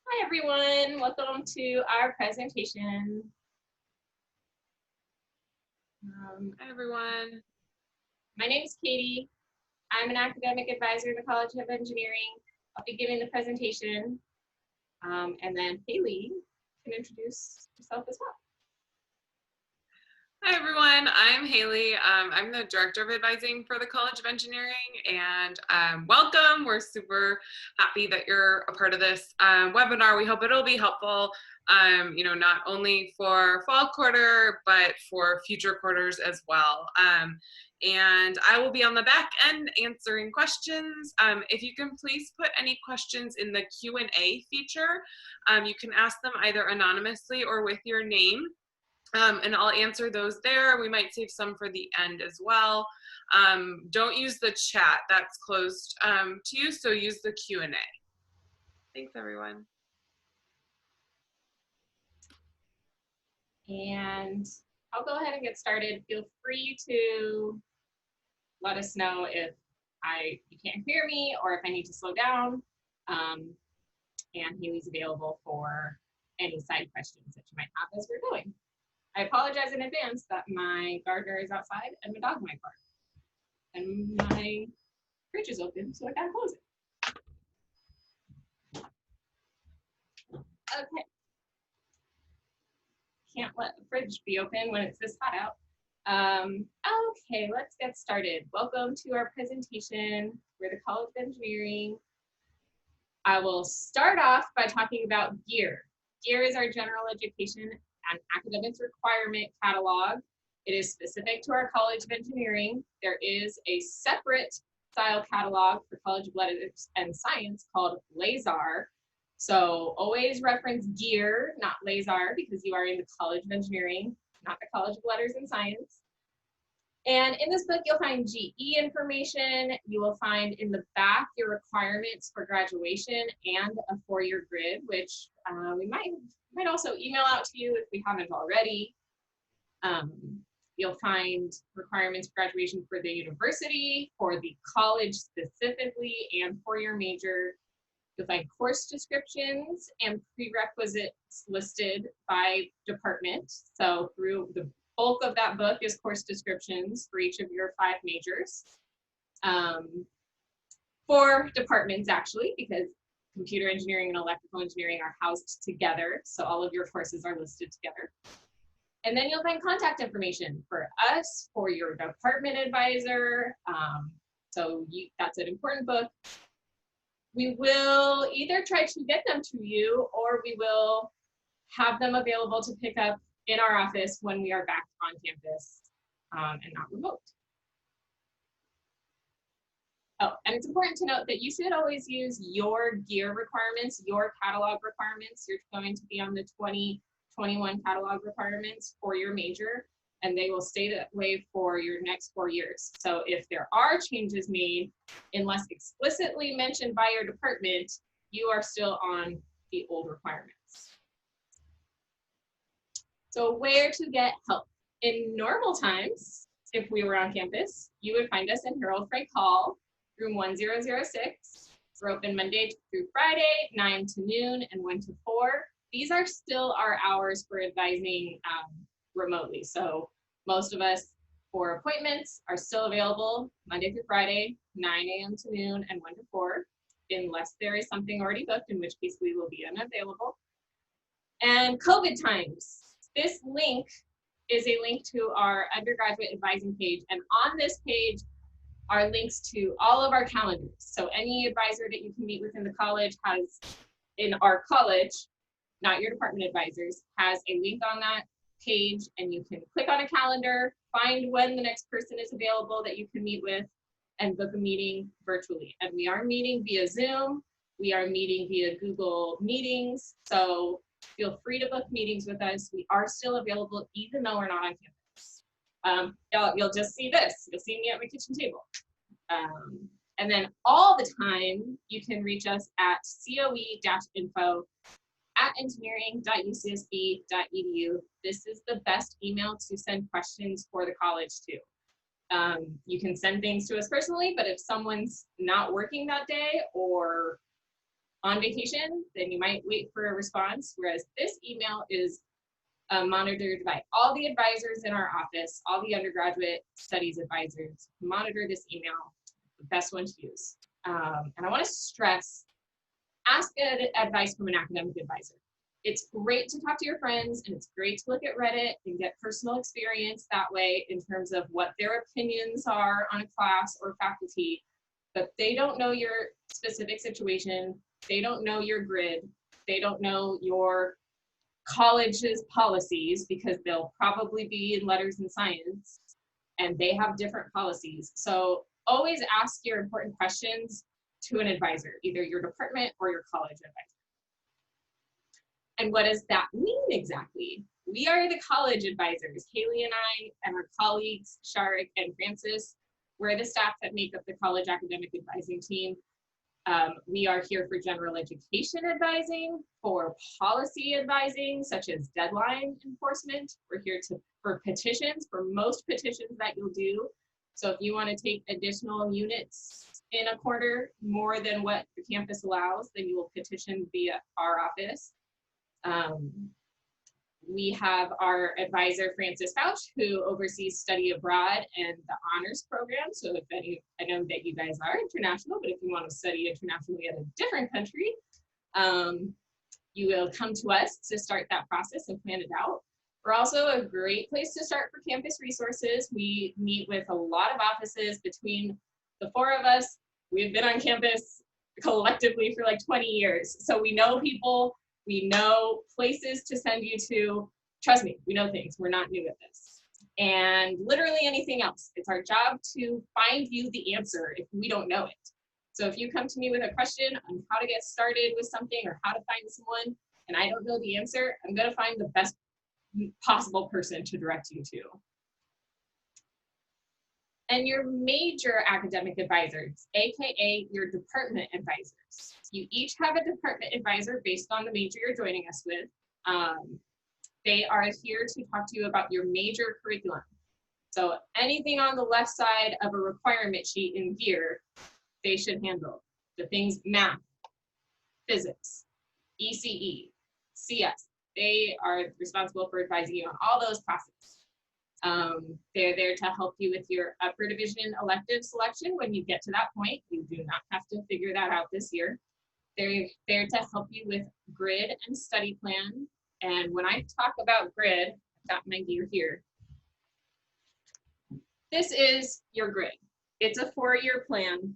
Hi everyone, welcome to our presentation. Hi everyone. My name is Katie. I'm an academic advisor in the College of Engineering. I'll be giving the presentation, and then Haley can introduce herself as well. Hi everyone, I'm Haley. I'm the Director of Advising for the College of Engineering, and welcome. We're super happy that you're a part of this webinar. We hope it'll be helpful, not only for fall quarter, but for future quarters as well. And I will be on the back end answering questions. If you can please put any questions in the Q&A feature, you can ask them either anonymously or with your name. And I'll answer those there. We might save some for the end as well. Don't use the chat, that's closed to you, so use the Q&A. Thanks everyone. And I'll go ahead and get started. Feel free to let us know if you can't hear me or if I need to slow down. And Haley's available for any side questions that you might have as we're going. I apologize in advance that my gardener is outside and my dog might bark. And my fridge is open, so I gotta close it. Okay. Can't let the fridge be open when it's this hot out. Okay, let's get started. Welcome to our presentation. We're the College of Engineering. I will start off by talking about GEAR. GEAR is our general education and academics requirement catalog. It is specific to our College of Engineering. There is a separate style catalog for College of Letters and Science called LASAR. So always reference GEAR, not LASAR, because you are in the College of Engineering, not the College of Letters and Science. And in this book, you'll find GE information. You will find in the back your requirements for graduation and a 4-year grid, which we might also email out to you if we haven't already. You'll find requirements for graduation for the university, for the college specifically, and for your major. You'll find course descriptions and prerequisites listed by department. So through the bulk of that book is course descriptions for each of your 5 majors. 4 departments actually, because computer engineering and electrical engineering are housed together. So all of your courses are listed together. And then you'll find contact information for us, for your department advisor. That's an important book. We will either try to get them to you or we will have them available to pick up in our office when we are back on campus and not remote. Oh, and it's important to note that you should always use your GEAR requirements, your catalog requirements. You're going to be on the 2021 catalog requirements for your major, and they will stay that way for your next 4 years. So if there are changes made, unless explicitly mentioned by your department, you are still on the old requirements. So where to get help? In normal times, if we were on campus, you would find us in Harold Frank Hall, room 1006. We're open Monday through Friday, 9 to noon and 1 to 4. These are still our hours for advising remotely. So most of us for appointments are still available Monday through Friday, 9 a.m. to noon and 1 to 4, unless there is something already booked, in which case we will be unavailable. And COVID times. This link is a link to our undergraduate advising page. And on this page are links to all of our calendars. So any advisor that you can meet within the college has, in our college, not your department advisors, has a link on that page, and you can click on a calendar, find when the next person is available that you can meet with, and book a meeting virtually. And we are meeting via Zoom. We are meeting via Google Meetings. So feel free to book meetings with us. We are still available even though we're not on campus. You'll just see this. You'll see me at my kitchen table. And then all the time, you can reach us at coe-info@engineering.ucsb.edu. This is the best email to send questions for the college to. You can send things to us personally, but if someone's not working that day or on vacation, then you might wait for a response, whereas this email is monitored by all the advisors in our office, all the undergraduate studies advisors monitor this email, the best one to use. And I want to stress, ask advice from an academic advisor. It's great to talk to your friends, and it's great to look at Reddit and get personal experience that way in terms of what their opinions are on a class or faculty, but they don't know your specific situation. They don't know your grid. They don't know your college's policies, because they'll probably be in letters and science, and they have different policies. So always ask your important questions to an advisor, either your department or your college advisor. And what does that mean exactly? We are the college advisors. Haley and I and our colleagues, Sharik and Francis, we're the staff that make up the college academic advising team. We are here for general education advising, for policy advising, such as deadline enforcement. We're here for petitions, for most petitions that you'll do. So if you want to take additional units in a quarter, more than what the campus allows, then you will petition via our office. We have our advisor, Francis Fouch, who oversees study abroad and the honors program. So if any, I know that you guys are international, but if you want to study internationally at a different country, you will come to us to start that process and plan it out. We're also a great place to start for campus resources. We meet with a lot of offices. Between the four of us, we've been on campus collectively for like 20 years. So we know people, we know places to send you to. Trust me, we know things. We're not new at this. And literally anything else. It's our job to find you the answer if we don't know it. So if you come to me with a question on how to get started with something or how to find someone, and I don't know the answer, I'm going to find the best possible person to direct you to. And your major academic advisors, AKA your department advisors. You each have a department advisor based on the major you're joining us with. They are here to talk to you about your major curriculum. So anything on the left side of a requirement sheet in gear, they should handle. The things math, physics, ECE, CS. They are responsible for advising you on all those classes. They're there to help you with your upper division elective selection when you get to that point. You do not have to figure that out this year. They're there to help you with grid and study plan. And when I talk about grid, I've got my gear here. This is your grid. It's a 4-year plan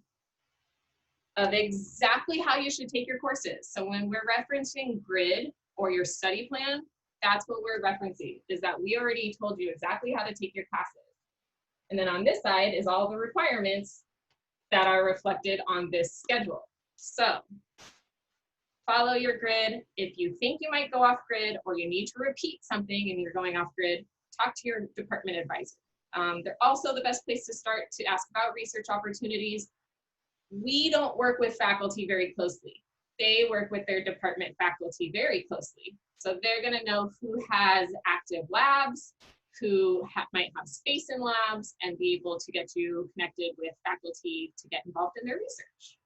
of exactly how you should take your courses. So when we're referencing grid or your study plan, that's what we're referencing, is that we already told you exactly how to take your classes. And then on this side is all the requirements that are reflected on this schedule. So follow your grid. If you think you might go off grid or you need to repeat something and you're going off grid, talk to your department advisor. They're also the best place to start to ask about research opportunities. We don't work with faculty very closely. They work with their department faculty very closely. So they're gonna know who has active labs, who might have space in labs, and be able to get you connected with faculty to get involved in their research.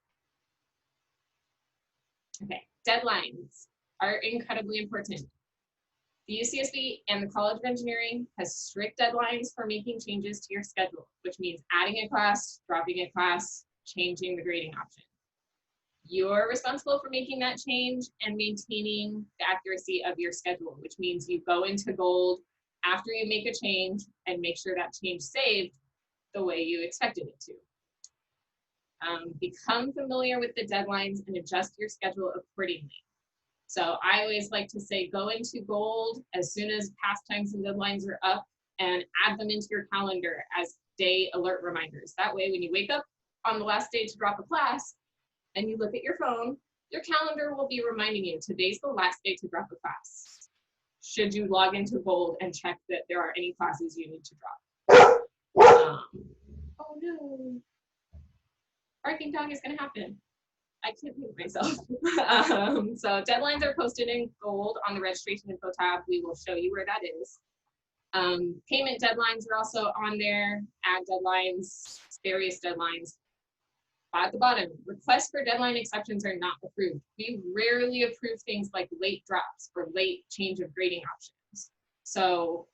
Okay, deadlines are incredibly important. The UCSB and the College of Engineering has strict deadlines for making changes to your schedule, which means adding a class, dropping a class, changing the grading option. You're responsible for making that change and maintaining the accuracy of your schedule, which means you go into gold after you make a change and make sure that change saved the way you expected it to. Become familiar with the deadlines and adjust your schedule accordingly. So I always like to say, go into gold as soon as past times and deadlines are up and add them into your calendar as day alert reminders. That way, when you wake up on the last day to drop a class and you look at your phone, your calendar will be reminding you today's the last day to drop a class. Should you log into gold and check that there are any classes you need to drop. Oh no. Barking dog is going to happen. I can't mute myself. So deadlines are posted in gold on the registration info tab. We will show you where that is. Payment deadlines are also on there, ad deadlines, various deadlines. At the bottom, requests for deadline exceptions are not approved. We rarely approve things like late drops or late change of grading options. So,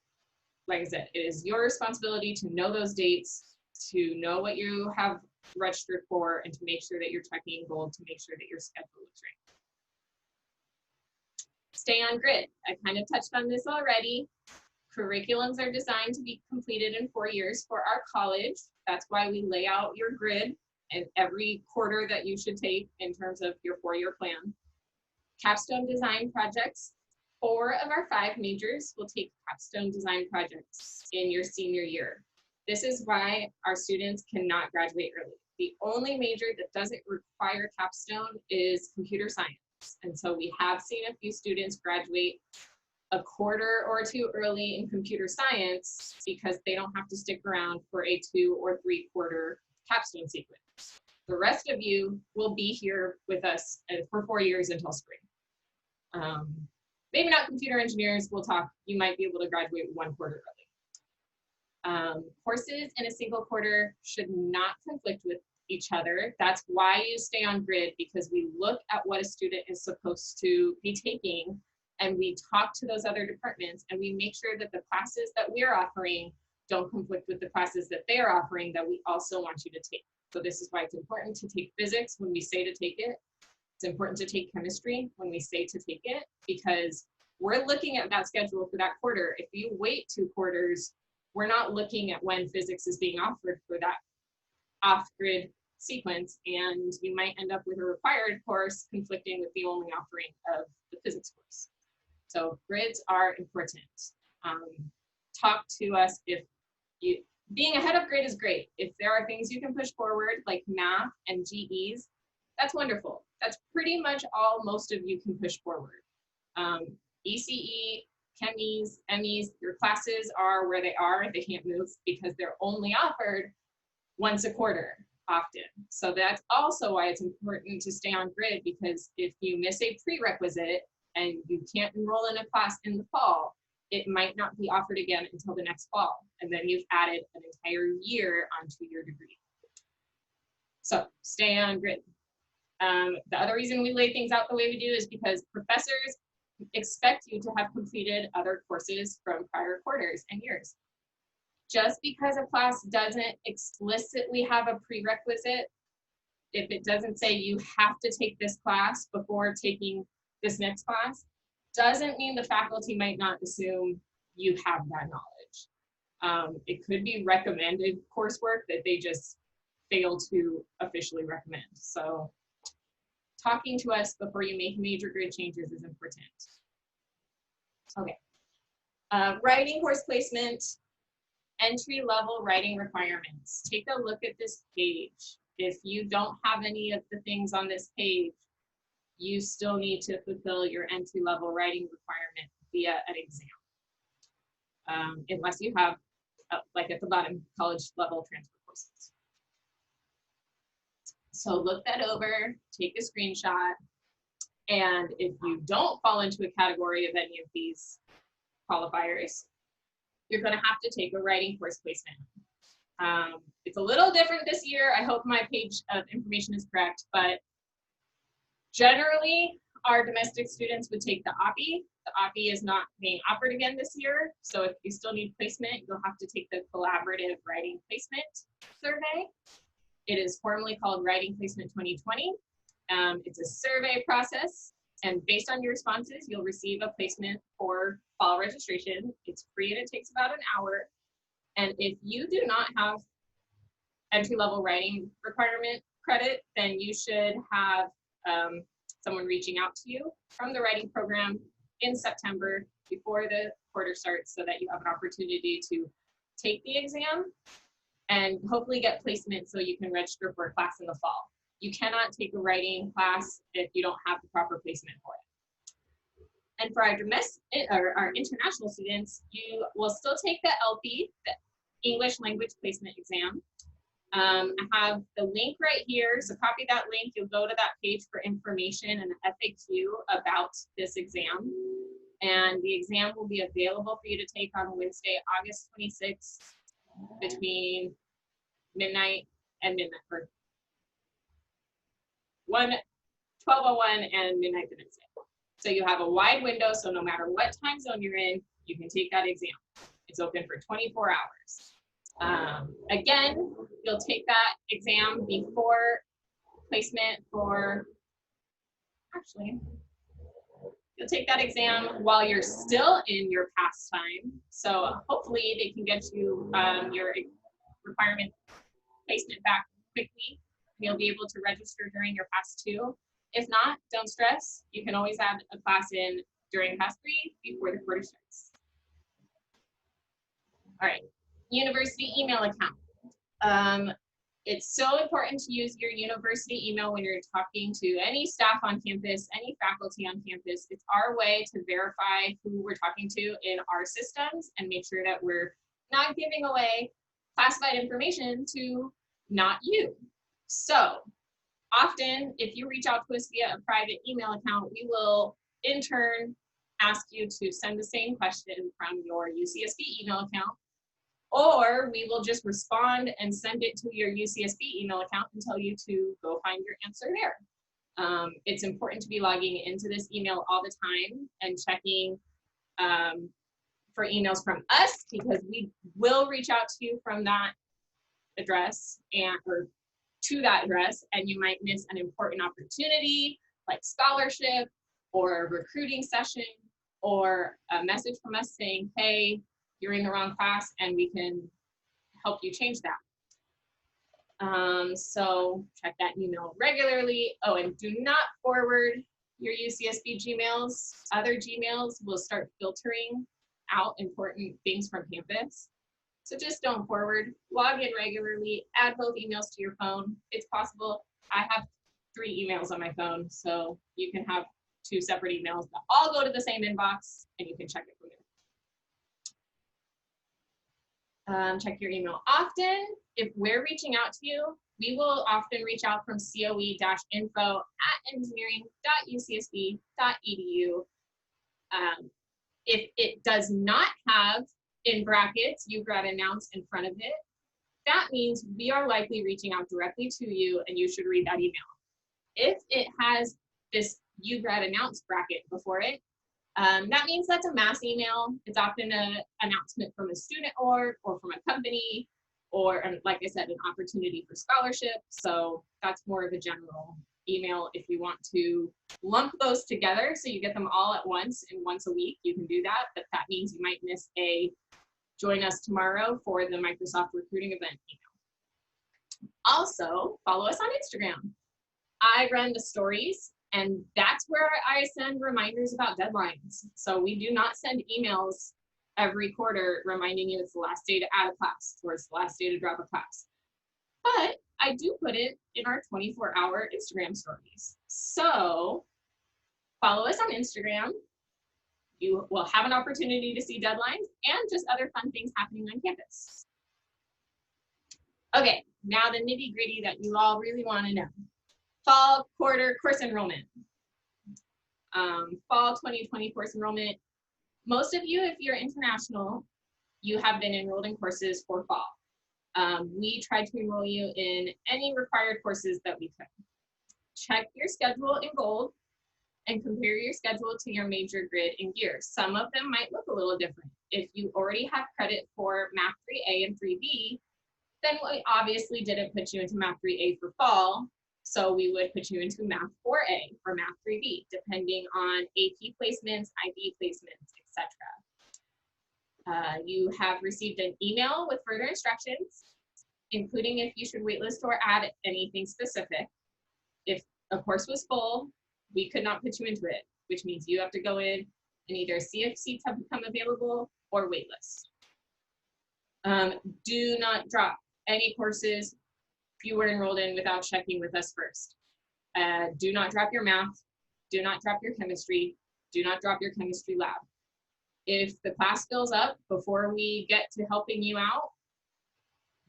like I said, it is your responsibility to know those dates, to know what you have registered for, and to make sure that you're checking gold to make sure that your schedule is right. Stay on grid. I kind of touched on this already. Curriculums are designed to be completed in 4 years for our college. That's why we lay out your grid and every quarter that you should take in terms of your 4-year plan. Capstone design projects. 4 of our 5 majors will take capstone design projects in your senior year. This is why our students cannot graduate early. The only major that doesn't require capstone is computer science. And so we have seen a few students graduate a quarter or 2 early in computer science because they don't have to stick around for a 2 or 3 quarter capstone sequence. The rest of you will be here with us for 4 years until spring. Maybe not computer engineers, we'll talk, you might be able to graduate 1 quarter early. Courses in a single quarter should not conflict with each other. That's why you stay on grid, because we look at what a student is supposed to be taking and we talk to those other departments and we make sure that the classes that we're offering don't conflict with the classes that they're offering that we also want you to take. So this is why it's important to take physics when we say to take it. It's important to take chemistry when we say to take it, because we're looking at that schedule for that quarter. If you wait 2 quarters, we're not looking at when physics is being offered for that off-grid sequence, and you might end up with a required course conflicting with the only offering of the physics course. So grids are important. Talk to us if you, being ahead of grid is great. If there are things you can push forward like math and GEs, that's wonderful. That's pretty much all most of you can push forward. ECE, chemies, MEs, your classes are where they are. They can't move because they're only offered once a quarter often. So that's also why it's important to stay on grid, because if you miss a prerequisite and you can't enroll in a class in the fall, it might not be offered again until the next fall. And then you've added an entire year onto your degree. So stay on grid. The other reason we lay things out the way we do is because professors expect you to have completed other courses from prior quarters and years. Just because a class doesn't explicitly have a prerequisite, if it doesn't say you have to take this class before taking this next class, doesn't mean the faculty might not assume you have that knowledge. It could be recommended coursework that they just fail to officially recommend. So talking to us before you make major grid changes is important. Okay, writing course placement, entry-level writing requirements. Take a look at this page. If you don't have any of the things on this page, you still need to fulfill your entry-level writing requirement via an exam. Unless you have, like at the bottom, college level transfer courses. So look that over, take a screenshot, and if you don't fall into a category of any of these qualifiers, you're going to have to take a writing course placement. It's a little different this year. I hope my page of information is correct, but generally, our domestic students would take the OPI. The OPI is not being offered again this year, so if you still need placement, you'll have to take the collaborative writing placement survey. It is formally called Writing Placement 2020. It's a survey process, and based on your responses, you'll receive a placement for fall registration. It's free and it takes about an hour. And if you do not have entry-level writing requirement credit, then you should have someone reaching out to you from the writing program in September before the quarter starts, so that you have an opportunity to take the exam and hopefully get placement so you can register for a class in the fall. You cannot take a writing class if you don't have the proper placement for it. And for our domestic or our international students, you will still take the LP, the English Language Placement Exam. I have the link right here, so copy that link. You'll go to that page for information and an FAQ about this exam. And the exam will be available for you to take on Wednesday, August 26th between midnight and midnight, or 12:01 and midnight the next day. So you have a wide window, so no matter what time zone you're in, you can take that exam. It's open for 24 hours. Again, you'll take that exam before placement you'll take that exam while you're still in your pass time. So hopefully they can get you your requirement placement back quickly. You'll be able to register during your pass 2. If not, don't stress. You can always add a class in during pass 3 before the quarter starts. All right, university email account. It's so important to use your university email when you're talking to any staff on campus, any faculty on campus. It's our way to verify who we're talking to in our systems and make sure that we're not giving away classified information to not you. So often, if you reach out to us via a private email account, we will in turn ask you to send the same question from your UCSB email account, or we will just respond and send it to your UCSB email account and tell you to go find your answer there. It's important to be logging into this email all the time and checking for emails from us, because we will reach out to you from that address or to that address, and you might miss an important opportunity like scholarship or a recruiting session or a message from us saying, hey, you're in the wrong class, and we can help you change that. So check that email regularly. Oh, and do not forward your UCSB Gmails. Other Gmails will start filtering out important things from campus. So just don't forward. Log in regularly, add both emails to your phone. It's possible. I have 3 emails on my phone, so you can have 2 separate emails that all go to the same inbox, and you can check it from there. Check your email often. If we're reaching out to you, we will often reach out from coe-info@engineering.ucsb.edu. If it does not have in brackets UGrad announce in front of it, that means we are likely reaching out directly to you, and you should read that email. If it has this UGrad announce bracket before it, that means that's a mass email. It's often an announcement from a student org or from a company, or like I said, an opportunity for scholarship. So that's more of a general email. If you want to lump those together so you get them all at once and once a week, you can do that. But that means you might miss a join us tomorrow for the Microsoft recruiting event email. Also, follow us on Instagram. I run the stories, and that's where I send reminders about deadlines. So we do not send emails every quarter reminding you it's the last day to add a class or it's the last day to drop a class. But I do put it in our 24-hour Instagram stories. So follow us on Instagram. You will have an opportunity to see deadlines and just other fun things happening on campus. Okay, now the nitty-gritty that you all really want to know. Fall quarter course enrollment. Fall 2020 course enrollment. Most of you, if you're international, you have been enrolled in courses for fall. We tried to enroll you in any required courses that we could. Check your schedule in gold and compare your schedule to your major grid in gear. Some of them might look a little different. If you already have credit for Math 3A and 3B, then we obviously didn't put you into Math 3A for fall, so we would put you into Math 4A or Math 3B, depending on AP placements, IB placements, etc. You have received an email with further instructions, including if you should waitlist or add anything specific. If a course was full, we could not put you into it, which means you have to go in and either see if seats have become available or waitlist. Do not drop any courses you were enrolled in without checking with us first. Do not drop your math. Do not drop your chemistry. Do not drop your chemistry lab. If the class fills up before we get to helping you out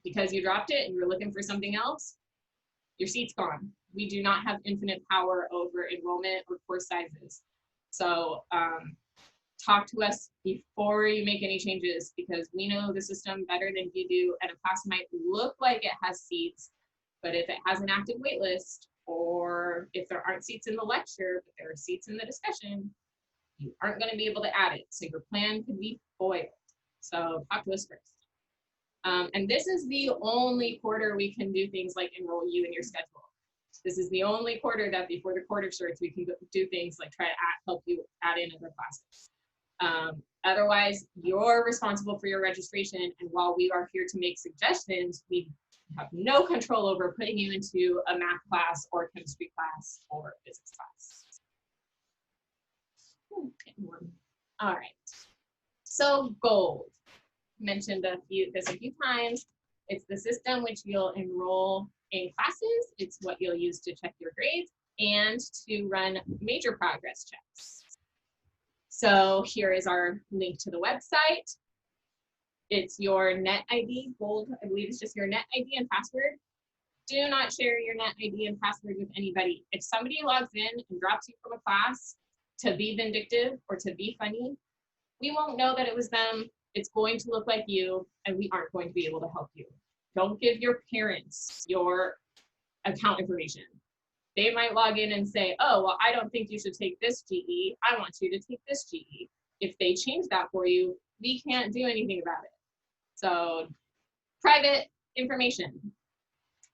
because you dropped it and you're looking for something else, your seat's gone. We do not have infinite power over enrollment or course sizes. So talk to us before you make any changes, because we know the system better than you do, and a class might look like it has seats, but if it has an active wait list or if there aren't seats in the lecture, but there are seats in the discussion, you aren't going to be able to add it. So your plan could be foiled. So talk to us first. And this is the only quarter we can do things like enroll you in your schedule. This is the only quarter that before the quarter starts, we can do things like try to help you add in other classes. Otherwise, you're responsible for your registration. And while we are here to make suggestions, we have no control over putting you into a math class or chemistry class or physics class. All right. So gold. Mentioned this a few times. It's the system which you'll enroll in classes. It's what you'll use to check your grades and to run major progress checks. So here is our link to the website. It's your net ID, gold, I believe it's just your net ID and password. Do not share your net ID and password with anybody. If somebody logs in and drops you from a class to be vindictive or to be funny, we won't know that it was them. It's going to look like you, and we aren't going to be able to help you. Don't give your parents your account information. They might log in and say, oh, well, I don't think you should take this GE. I want you to take this GE. If they change that for you, we can't do anything about it. So private information.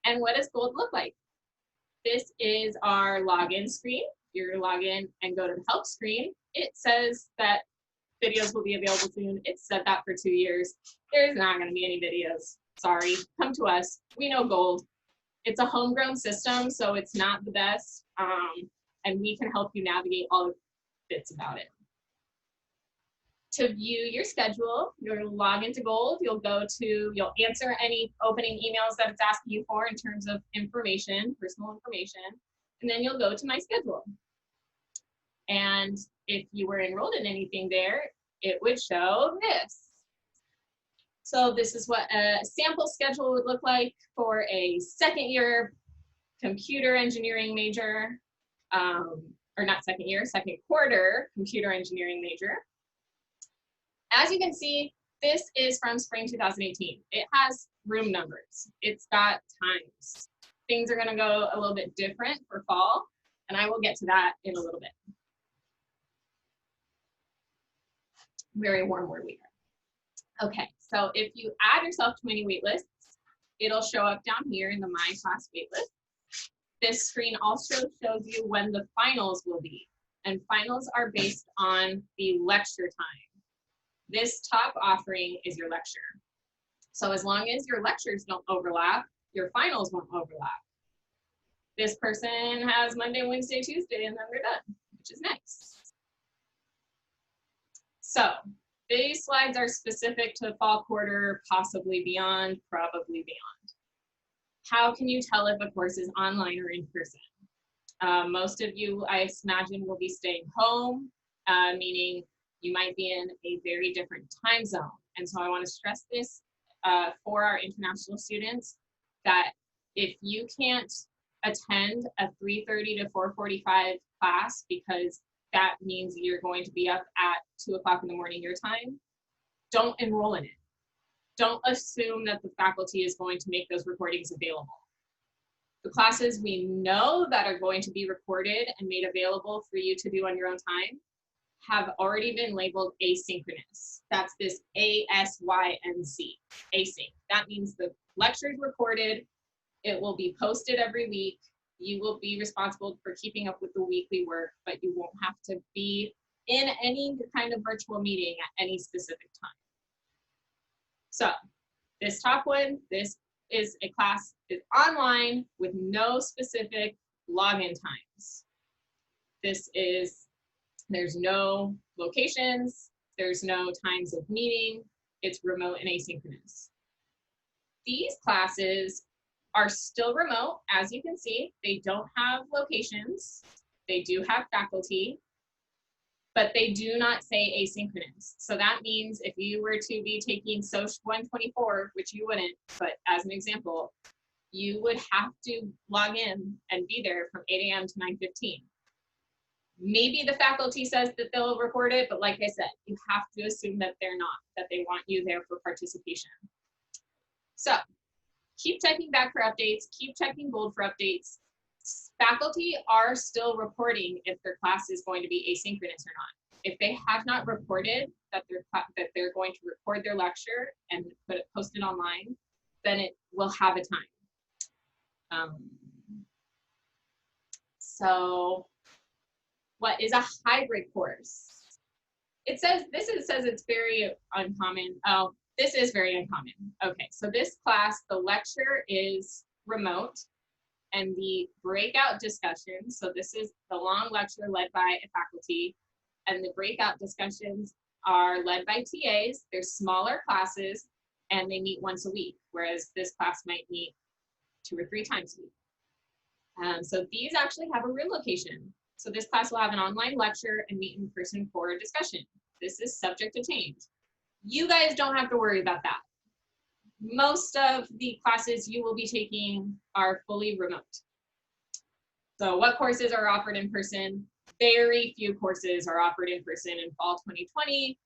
And what does gold look like? This is our login screen. You're gonna log in and go to the help screen. It says that videos will be available soon. It's said that for 2 years. There's not gonna be any videos. Sorry, come to us. We know gold. It's a homegrown system, so it's not the best. And we can help you navigate all the bits about it. To view your schedule, you'll log into Gold. You'll answer any opening emails that it's asking you for in terms of information, personal information, and then you'll go to My Schedule. And if you were enrolled in anything there, it would show this. So this is what a sample schedule would look like for a second year computer engineering major, or not second year, second quarter computer engineering major. As you can see, this is from spring 2018. It has room numbers. It's got times. Things are gonna go a little bit different for fall, and I will get to that in a little bit. Very warm word we are. Okay, so if you add yourself to any wait lists, it'll show up down here in the My Class waitlist. This screen also shows you when the finals will be, and finals are based on the lecture time. This top offering is your lecture. So as long as your lectures don't overlap, your finals won't overlap. This person has Monday, Wednesday, Tuesday, and then they're done, which is nice. So these slides are specific to fall quarter, possibly beyond, probably beyond. How can you tell if a course is online or in person? Most of you, I imagine, will be staying home, meaning you might be in a very different time zone. And so I want to stress this for our international students, that if you can't attend a 3:30 to 4:45 class because that means you're going to be up at 2 o'clock in the morning your time, don't enroll in it. Don't assume that the faculty is going to make those recordings available. The classes we know that are going to be recorded and made available for you to do on your own time have already been labeled asynchronous. That's this ASYNC, async. That means the lecture's recorded, it will be posted every week. You will be responsible for keeping up with the weekly work, but you won't have to be in any kind of virtual meeting at any specific time. So this top one, this is a class that's online with no specific login times. There's no locations, there's no times of meeting, it's remote and asynchronous. These classes are still remote, as you can see. They don't have locations, they do have faculty, but they do not say asynchronous. So that means if you were to be taking Soc 124, which you wouldn't, but as an example, you would have to log in and be there from 8 a.m. to 9:15. Maybe the faculty says that they'll record it, but like I said, you have to assume that they're not, that they want you there for participation. So keep checking back for updates, keep checking Gold for updates. Faculty are still reporting if their class is going to be asynchronous or not. If they have not reported that they're going to record their lecture and post it online, then it will have a time. So what is a hybrid course? It says it's very uncommon. Oh, this is very uncommon. Okay, so this class, the lecture is remote and the breakout discussions, so this is the long lecture led by a faculty, and the breakout discussions are led by TAs. They're smaller classes and they meet once a week, whereas this class might meet 2 or 3 times a week. So these actually have a room location. So this class will have an online lecture and meet in person for a discussion. This is subject to change. You guys don't have to worry about that. Most of the classes you will be taking are fully remote. So what courses are offered in person? Very few courses are offered in person in fall 2020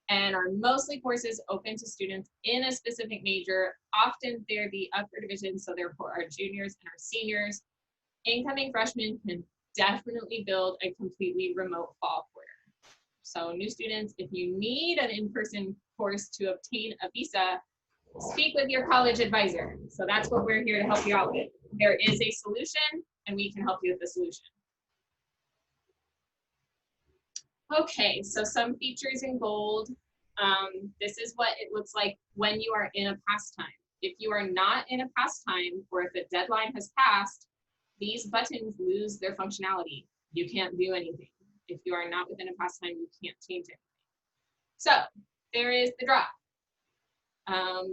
and are mostly courses open to students in a specific major. Often they're the upper division, so therefore our juniors and our seniors. Incoming freshmen can definitely build a completely remote fall quarter. So new students, if you need an in-person course to obtain a visa, speak with your college advisor. So that's what we're here to help you out with. There is a solution and we can help you with the solution. Okay, so some features in gold. This is what it looks like when you are in a pastime. If you are not in a pastime, or if a deadline has passed, these buttons lose their functionality. You can't do anything. If you are not within a pastime, you can't change anything. So there is the drop.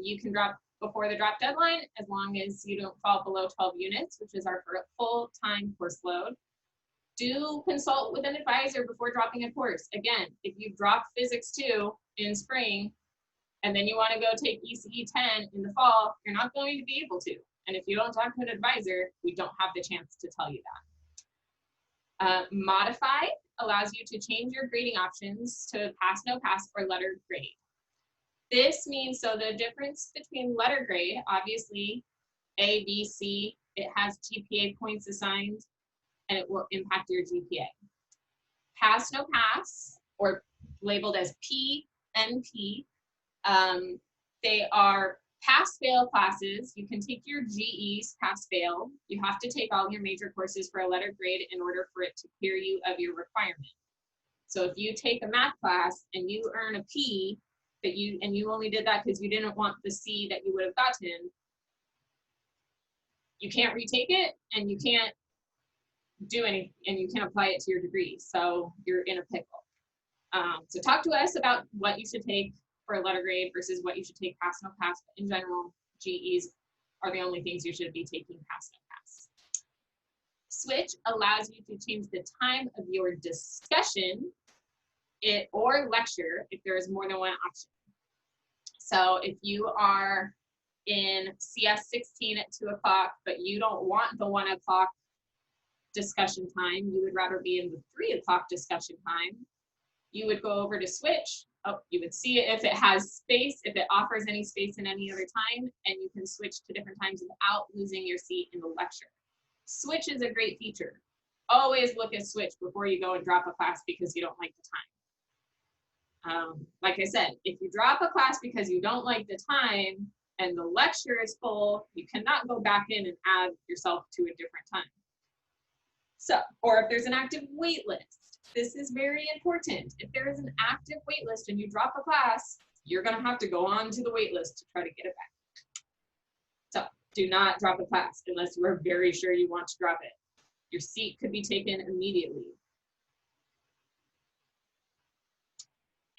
You can drop before the drop deadline as long as you don't fall below 12 units, which is our full-time course load. Do consult with an advisor before dropping a course. Again, if you drop Physics 2 in spring, and then you want to go take ECE 10 in the fall, you're not going to be able to. And if you don't talk to an advisor, we don't have the chance to tell you that. Modify allows you to change your grading options to pass, no pass, or letter grade. This means, so the difference between letter grade, obviously A, B, C, it has GPA points assigned and it will impact your GPA. Pass, no pass, or labeled as P, NP, they are pass-fail classes. You can take your GEs pass-fail. You have to take all your major courses for a letter grade in order for it to clear you of your requirement. So if you take a math class and you earn a P, and you only did that because you didn't want the C that you would have gotten, you can't retake it and you can't do anything, and you can't apply it to your degree. So you're in a pickle. So talk to us about what you should take for a letter grade versus what you should take pass, no pass. But in general, GEs are the only things you should be taking pass, no pass. Switch allows you to change the time of your discussion or lecture if there is more than one option. So if you are in CS 16 at 2 o'clock, but you don't want the 1 o'clock discussion time, you would rather be in the 3 o'clock discussion time, you would go over to switch. Oh, you would see it if it has space, if it offers any space in any other time, and you can switch to different times without losing your seat in the lecture. Switch is a great feature. Always look at switch before you go and drop a class because you don't like the time. Like I said, if you drop a class because you don't like the time and the lecture is full, you cannot go back in and add yourself to a different time. So, or if there's an active wait list, this is very important. If there is an active wait list and you drop a class, you're gonna have to go on to the wait list to try to get it back. So do not drop a class unless you are very sure you want to drop it. Your seat could be taken immediately.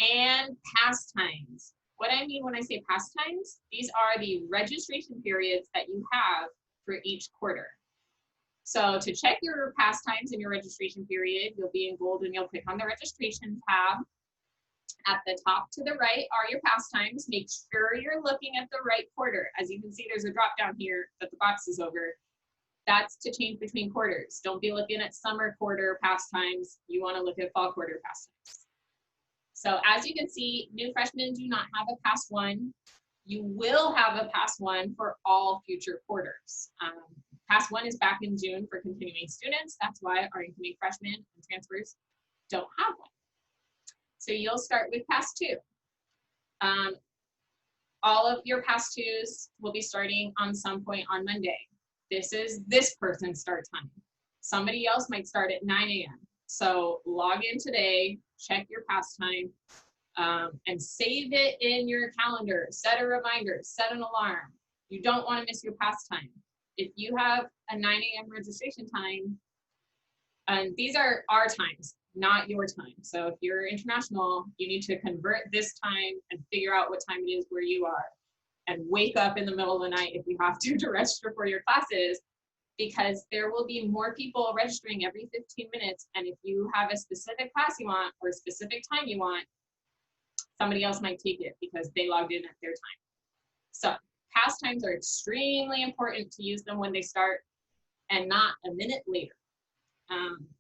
And pastimes. What I mean when I say pastimes, these are the registration periods that you have for each quarter. So to check your pastimes in your registration period, you'll be in gold and you'll click on the registration tab. At the top to the right are your pastimes. Make sure you're looking at the right quarter. As you can see, there's a drop down here that the box is over. That's to change between quarters. Don't be looking at summer quarter pastimes. You want to look at fall quarter pastimes. So as you can see, new freshmen do not have a past 1. You will have a past 1 for all future quarters. Pass 1 is back in June for continuing students. That's why our incoming freshmen and transfers don't have one. So you'll start with Pass 2. All of your Pass 2s will be starting on some point on Monday. This is this person's start time. Somebody else might start at 9 a.m. So log in today, check your pass time, and save it in your calendar. Set a reminder, set an alarm. You don't want to miss your pass time. If you have a 9 a.m. registration time, and these are our times, not your time. So if you're international, you need to convert this time and figure out what time it is where you are, and wake up in the middle of the night if you have to register for your classes, because there will be more people registering every 15 minutes. And if you have a specific class you want or a specific time you want, somebody else might take it because they logged in at their time. So pass times are extremely important to use them when they start and not a minute later.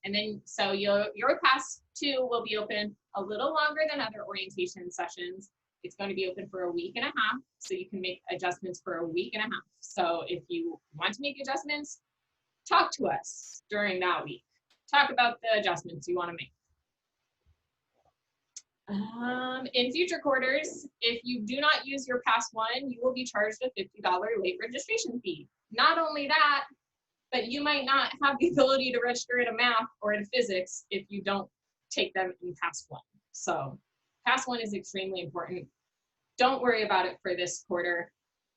And then, so your Pass 2 will be open a little longer than other orientation sessions. It's going to be open for a week and a half, so you can make adjustments for a week and a half. So if you want to make adjustments, talk to us during that week. Talk about the adjustments you want to make. In future quarters, if you do not use your Pass 1, you will be charged a $50 late registration fee. Not only that, but you might not have the ability to register in a math or in physics if you don't take them in Pass 1. So Pass 1 is extremely important. Don't worry about it for this quarter.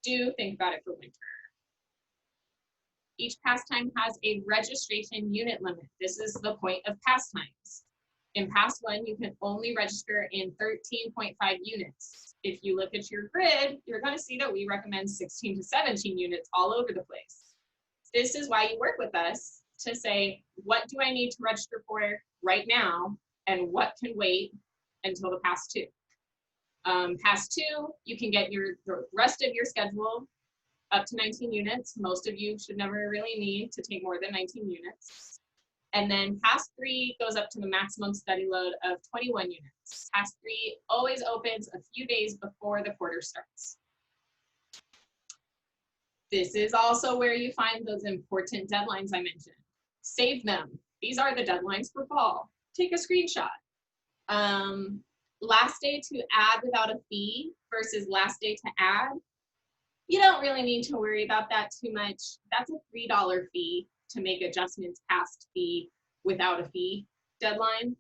Do think about it for winter. Each pass time has a registration unit limit. This is the point of pass times. In Pass 1, you can only register in 13.5 units. If you look at your grid, you're going to see that we recommend 16 to 17 units all over the place. This is why you work with us to say, what do I need to register for right now, and what can wait until the Pass 2? Pass 2, you can get the rest of your schedule up to 19 units. Most of you should never really need to take more than 19 units. And then Pass 3 goes up to the maximum study load of 21 units. Pass 3 always opens a few days before the quarter starts. This is also where you find those important deadlines I mentioned. Save them. These are the deadlines for fall. Take a screenshot. Last day to add without a fee versus last day to add. You don't really need to worry about that too much. That's a $3 fee to make adjustments past the without a fee deadline.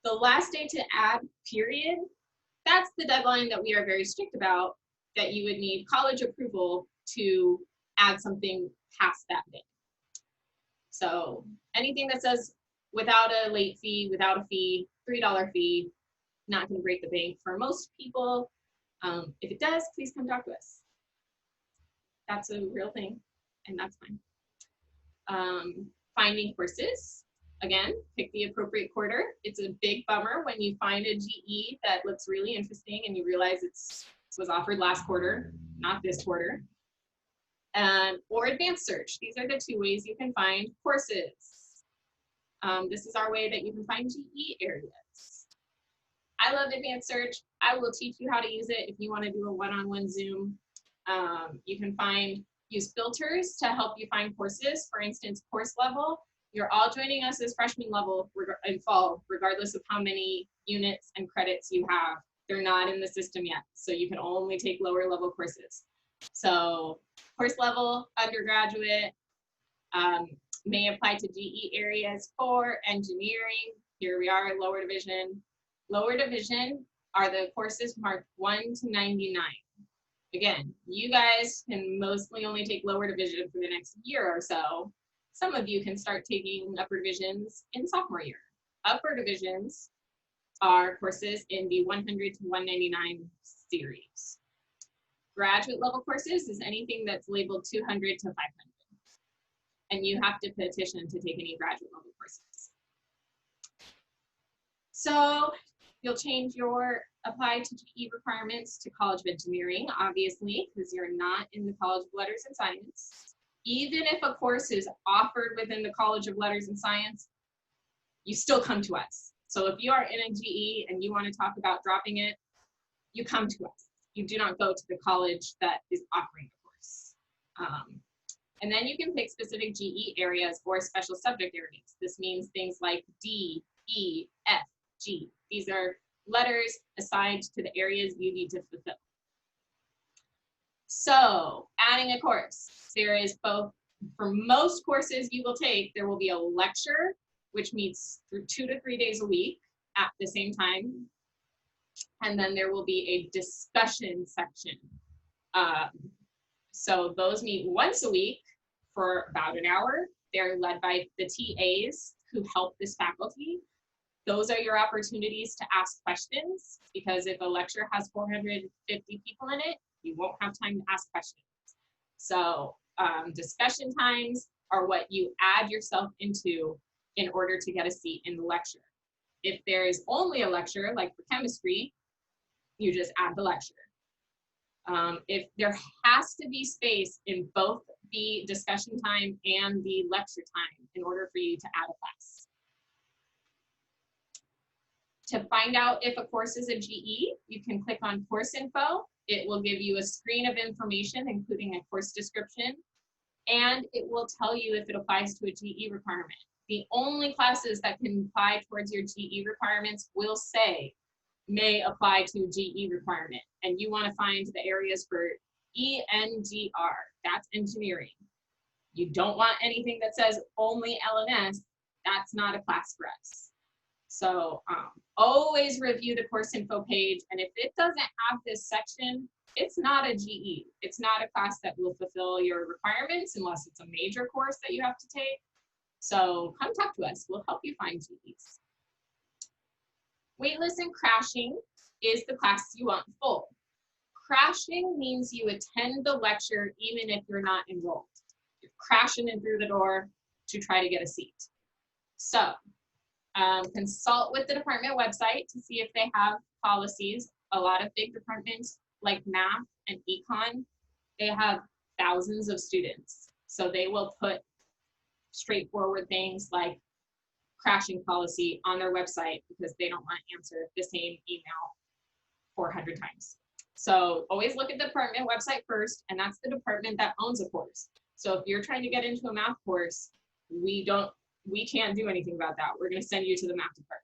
The last day to add period, that's the deadline that we are very strict about, that you would need college approval to add something past that day. So anything that says without a late fee, without a fee, $3 fee, not going to break the bank for most people. If it does, please come talk to us. That's a real thing, and that's fine. Finding courses, again, pick the appropriate quarter. It's a big bummer when you find a GE that looks really interesting and you realize it was offered last quarter, not this quarter. Or advanced search. These are the two ways you can find courses. This is our way that you can find GE areas. I love advanced search. I will teach you how to use it if you want to do a one-on-one Zoom. You can use filters to help you find courses. For instance, course level. You're all joining us as freshman level in fall, regardless of how many units and credits you have. They're not in the system yet, so you can only take lower level courses. So course level, undergraduate, may apply to GE areas for engineering. Here we are, lower division. Lower division are the courses marked 1 to 99. Again, you guys can mostly only take lower division for the next year or so. Some of you can start taking upper divisions in sophomore year. Upper divisions are courses in the 100 to 199 series. Graduate level courses is anything that's labeled 200 to 500. And you have to petition to take any graduate level courses. So you'll change your apply to GE requirements to College of Engineering, obviously, because you're not in the College of Letters and Science. Even if a course is offered within the College of Letters and Science, you still come to us. So if you are in a GE and you want to talk about dropping it, you come to us. You do not go to the college that is offering the course. And then you can pick specific GE areas or special subject areas. This means things like D, E, F, G. These are letters assigned to the areas you need to fulfill. So adding a course, there is both, for most courses you will take, there will be a lecture, which meets through 2 to 3 days a week at the same time. And then there will be a discussion section. So those meet once a week for about an hour. They're led by the TAs who help this faculty. Those are your opportunities to ask questions, because if a lecture has 450 people in it, you won't have time to ask questions. So discussion times are what you add yourself into in order to get a seat in the lecture. If there is only a lecture, like for chemistry, you just add the lecture. If there has to be space in both the discussion time and the lecture time in order for you to add a class. To find out if a course is a GE, you can click on course info. It will give you a screen of information, including a course description, and it will tell you if it applies to a GE requirement. The only classes that can apply towards your GE requirements will say may apply to GE requirement, and you want to find the areas for ENGR, that's engineering. You don't want anything that says only LNS, that's not a class for us. So always review the course info page, and if it doesn't have this section, it's not a GE. It's not a class that will fulfill your requirements unless it's a major course that you have to take. So come talk to us, we'll help you find GEs. Waitlist and crashing is the class you want full. Crashing means you attend the lecture even if you're not enrolled. You're crashing in through the door to try to get a seat. So consult with the department website to see if they have policies. A lot of big departments like math and econ, they have thousands of students. So they will put straightforward things like crashing policy on their website because they don't want to answer the same email 400 times. So always look at the department website first, and that's the department that owns a course. So if you're trying to get into a math course, we can't do anything about that. We're going to send you to the math department.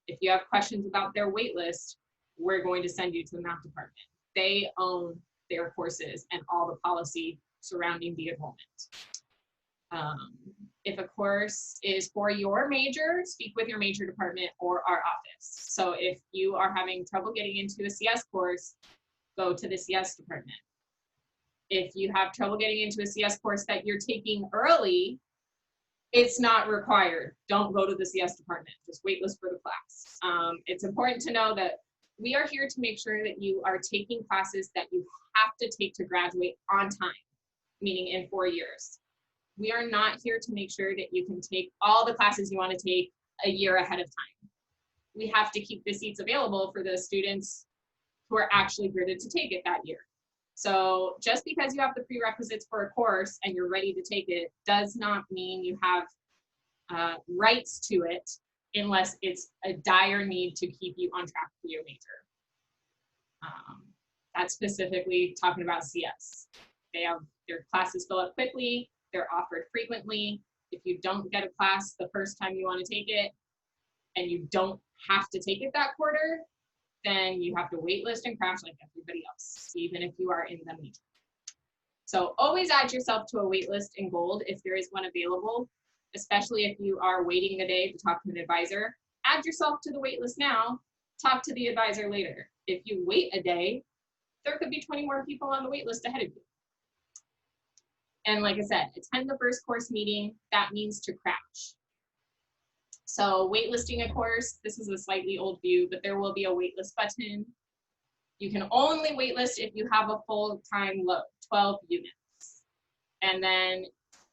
If you have questions about their wait list, we're going to send you to the math department. They own their courses and all the policy surrounding the enrollment. If a course is for your major, speak with your major department or our office. So if you are having trouble getting into a CS course, go to the CS department. If you have trouble getting into a CS course that you're taking early, it's not required. Don't go to the CS department, just waitlist for the class. It's important to know that we are here to make sure that you are taking classes that you have to take to graduate on time, meaning in 4 years. We are not here to make sure that you can take all the classes you want to take a year ahead of time. We have to keep the seats available for the students who are actually graded to take it that year. So just because you have the prerequisites for a course and you're ready to take it does not mean you have rights to it unless it's a dire need to keep you on track for your major. That's specifically talking about CS. They have their classes fill up quickly. They're offered frequently. If you don't get a class the first time you want to take it and you don't have to take it that quarter, then you have to wait list and crash like everybody else, even if you are in the major. So always add yourself to a wait list in gold if there is one available, especially if you are waiting a day to talk to an advisor. Add yourself to the wait list now, talk to the advisor later. If you wait a day, there could be 20 more people on the wait list ahead of you. And like I said, attend the first course meeting. That means to crash. So waitlisting a course, this is a slightly old view, but there will be a waitlist button. You can only waitlist if you have a full-time load, 12 units. And then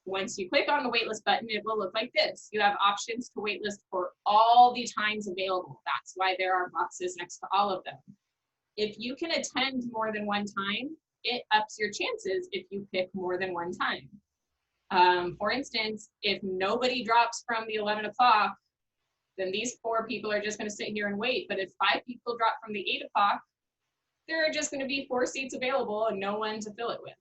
once you click on the waitlist button, it will look like this. You have options to waitlist for all the times available. That's why there are boxes next to all of them. If you can attend more than one time, it ups your chances if you pick more than one time. For instance, if nobody drops from the 11 o'clock, then these 4 people are just going to sit here and wait. But if 5 people drop from the 8 o'clock, there are just going to be 4 seats available and no one to fill it with.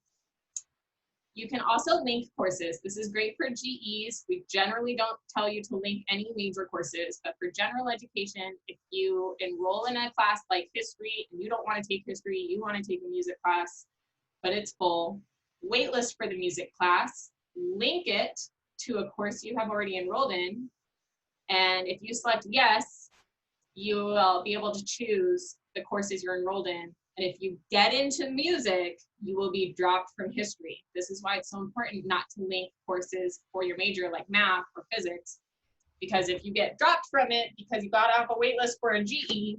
You can also link courses. This is great for GEs. We generally don't tell you to link any major courses, but for general education, if you enroll in a class like history and you don't want to take history, you want to take a music class, but it's full, waitlist for the music class, link it to a course you have already enrolled in, and if you select yes, you will be able to choose the courses you're enrolled in. And if you get into music, you will be dropped from history. This is why it's so important not to link courses for your major like math or physics, because if you get dropped from it because you got off a wait list for a GE,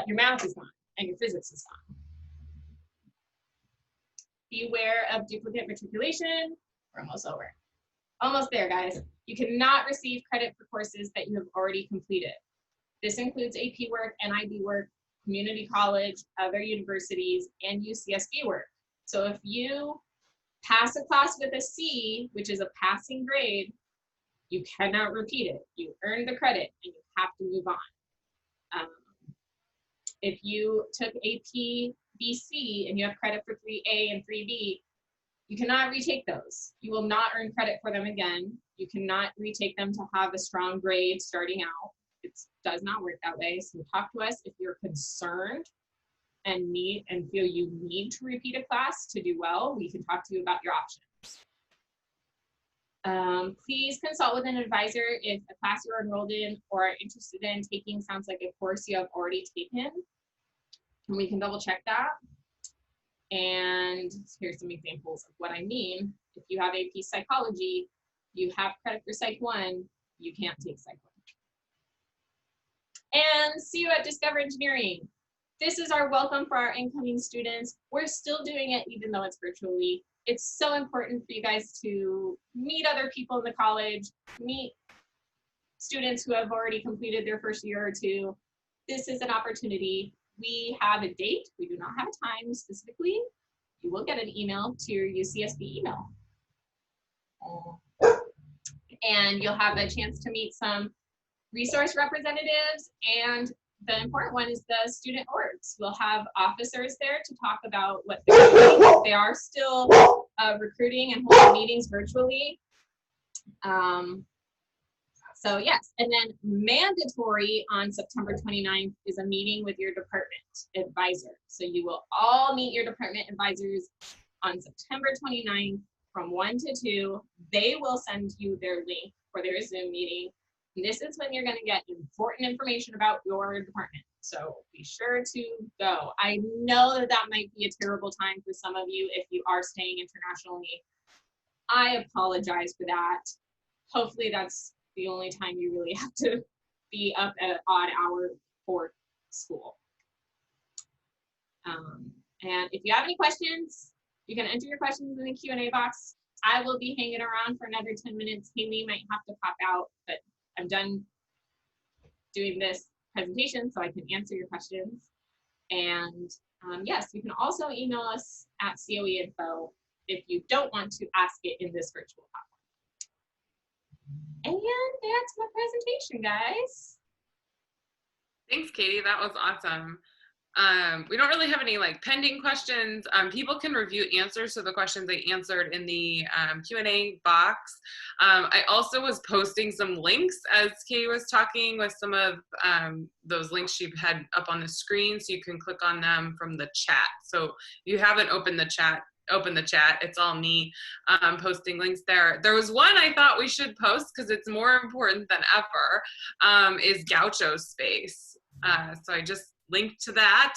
your math is gone and your physics is gone. Beware of duplicate matriculation. We're almost over. Almost there, guys. You cannot receive credit for courses that you have already completed. This includes AP work, NIB work, community college, other universities, and UCSB work. So if you pass a class with a C, which is a passing grade, you cannot repeat it. You earn the credit and you have to move on. If you took AP BC and you have credit for 3A and 3B, you cannot retake those. You will not earn credit for them again. You cannot retake them to have a strong grade starting out. It does not work that way. So talk to us if you're concerned and feel you need to repeat a class to do well. We can talk to you about your options. Please consult with an advisor if a class you're enrolled in or are interested in taking sounds like a course you have already taken. And we can double check that. And here's some examples of what I mean. If you have AP Psychology, you have credit for Psych 1, you can't take Psych 1. And see you at Discover Engineering. This is our welcome for our incoming students. We're still doing it even though it's virtually. It's so important for you guys to meet other people in the college, meet students who have already completed their first year or two. This is an opportunity. We have a date. We do not have a time specifically. You will get an email to your UCSB email. And you'll have a chance to meet some resource representatives, and the important one is the student orgs. We'll have officers there to talk about what they're doing. They are still recruiting and holding meetings virtually. So yes, and then mandatory on September 29th is a meeting with your department advisor. So you will all meet your department advisors on September 29th from 1 to 2. They will send you their link for their Zoom meeting. And this is when you're going to get important information about your department. So be sure to go. I know that that might be a terrible time for some of you if you are staying internationally. I apologize for that. Hopefully that's the only time you really have to be up at an odd hour for school. And if you have any questions, you can enter your questions in the Q&A box. I will be hanging around for another 10 minutes. Haley might have to pop out, but I'm done doing this presentation so I can answer your questions. And yes, you can also email us at CoE info if you don't want to ask it in this virtual platform. And that's my presentation, guys. Thanks, Katie. That was awesome. We don't really have any like pending questions. People can review answers to the questions they answered in the Q&A box. I also was posting some links as Katie was talking with some of those links she had up on the screen, so you can click on them from the chat. So if you haven't opened the chat, open the chat. It's all me posting links there. There was one I thought we should post because it's more important than ever, is Gaucho Space. So I just linked to that.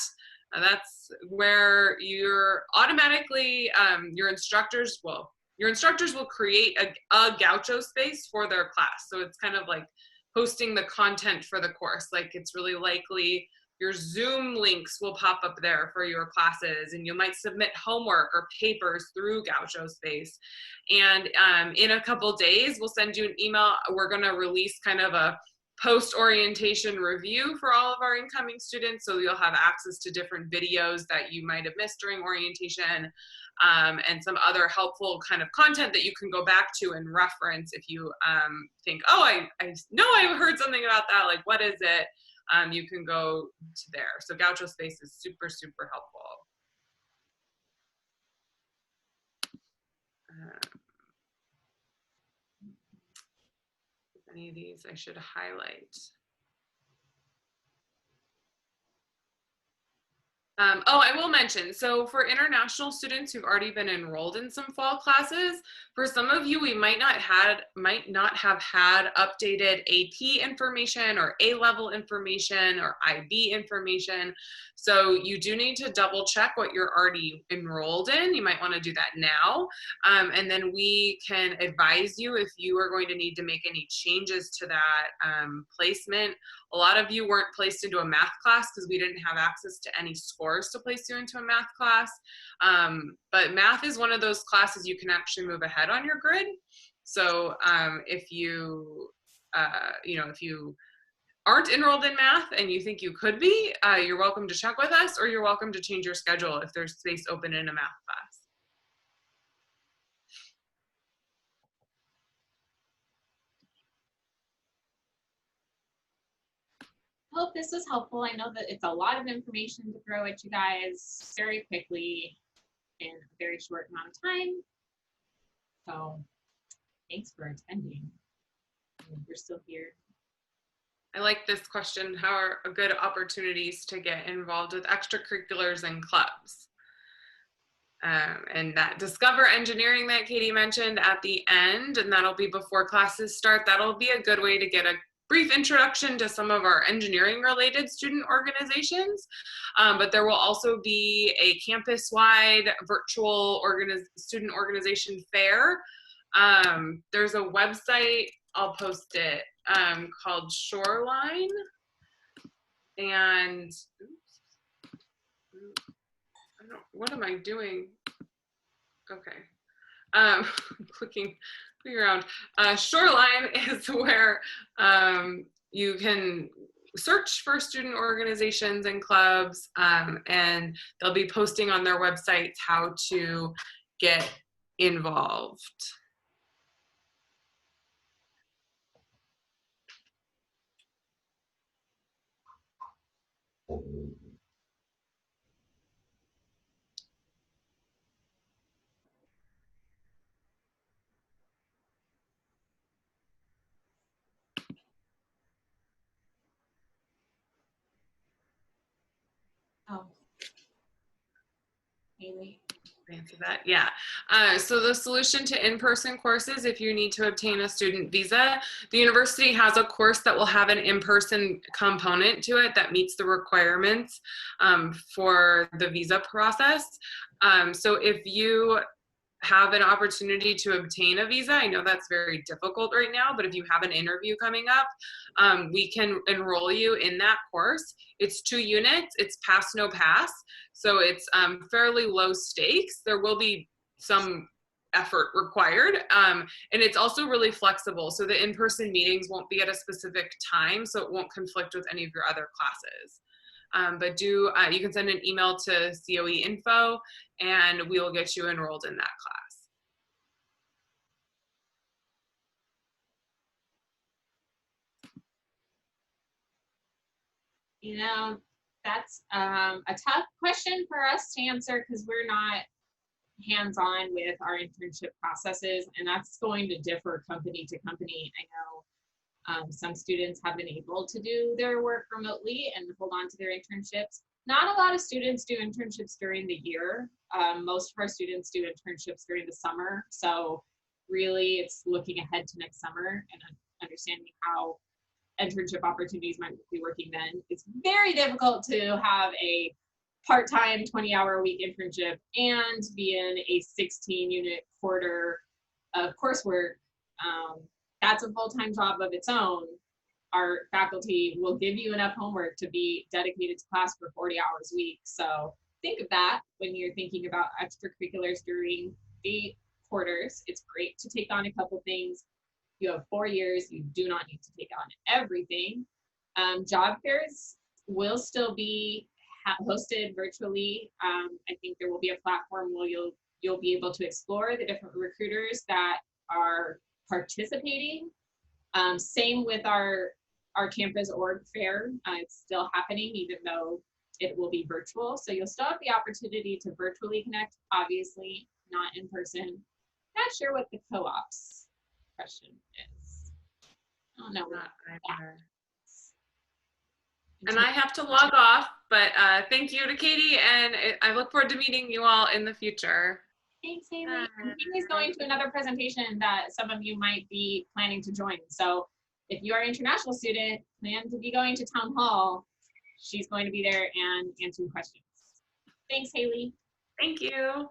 That's where you're automatically, your instructors will create a Gaucho space for their class. So it's kind of like posting the content for the course. Like it's really likely your Zoom links will pop up there for your classes, and you might submit homework or papers through Gaucho Space. And in a couple days, we'll send you an email. We're gonna release kind of a post-orientation review for all of our incoming students, so you'll have access to different videos that you might have missed during orientation, and some other helpful kind of content that you can go back to and reference if you think, oh, I know I heard something about that, like what is it? You can go to there. So Gaucho Space is super, super helpful. Any of these I should highlight. Oh, I will mention, so for international students who've already been enrolled in some fall classes, for some of you, we might not have had updated AP information or A-level information or IB information. So you do need to double check what you're already enrolled in. You might want to do that now. And then we can advise you if you are going to need to make any changes to that placement. A lot of you weren't placed into a math class because we didn't have access to any scores to place you into a math class. But math is one of those classes you can actually move ahead on your grid. So if you, if you aren't enrolled in math and you think you could be, you're welcome to check with us, or you're welcome to change your schedule if there's space open in a math class. Hope this was helpful. I know that it's a lot of information to throw at you guys very quickly in a very short amount of time. So thanks for attending. We're still here. I like this question. How are good opportunities to get involved with extracurriculars and clubs? And that Discover Engineering that Katie mentioned at the end, and that'll be before classes start. That'll be a good way to get a brief introduction to some of our engineering related student organizations, but there will also be a campus-wide virtual student organization fair. There's a website, I'll post it, called Shoreline, and what am I doing? Okay, clicking around. Shoreline is where you can search for student organizations and clubs, and they'll be posting on their websites how to get involved. Oh, Haley. Answer that, yeah. So the solution to in-person courses, if you need to obtain a student visa, the university has a course that will have an in-person component to it that meets the requirements for the visa process. So if you have an opportunity to obtain a visa, I know that's very difficult right now, but if you have an interview coming up, we can enroll you in that course. It's 2 units, it's pass, no pass. So it's fairly low stakes. There will be some effort required. And it's also really flexible. So the in-person meetings won't be at a specific time, so it won't conflict with any of your other classes. But you can send an email to CoE info and we will get you enrolled in that class. You know, that's a tough question for us to answer because we're not hands-on with our internship processes, and that's going to differ company to company. I know some students have been able to do their work remotely and hold on to their internships. Not a lot of students do internships during the year. Most of our students do internships during the summer. So really it's looking ahead to next summer and understanding how internship opportunities might be working then. It's very difficult to have a part-time 20-hour-a-week internship and be in a 16-unit quarter of coursework. That's a full-time job of its own. Our faculty will give you enough homework to be dedicated to class for 40 hours a week. So think of that when you're thinking about extracurriculars during the quarters. It's great to take on a couple things. You have 4 years, you do not need to take on everything. Job fairs will still be hosted virtually. I think there will be a platform where you'll be able to explore the different recruiters that are participating. Same with our campus org fair. It's still happening even though it will be virtual. So you'll still have the opportunity to virtually connect, obviously not in person. Not sure what the co-ops question is. I don't know. Not either. that And I have to log off, but thank you to Katie, and I look forward to meeting you all in the future. Thanks, Haley. Haley's going to another presentation that some of you might be planning to join. So if you are an international student, plan to be going to town hall. She's going to be there and answering questions. Thanks, Haley. Thank you.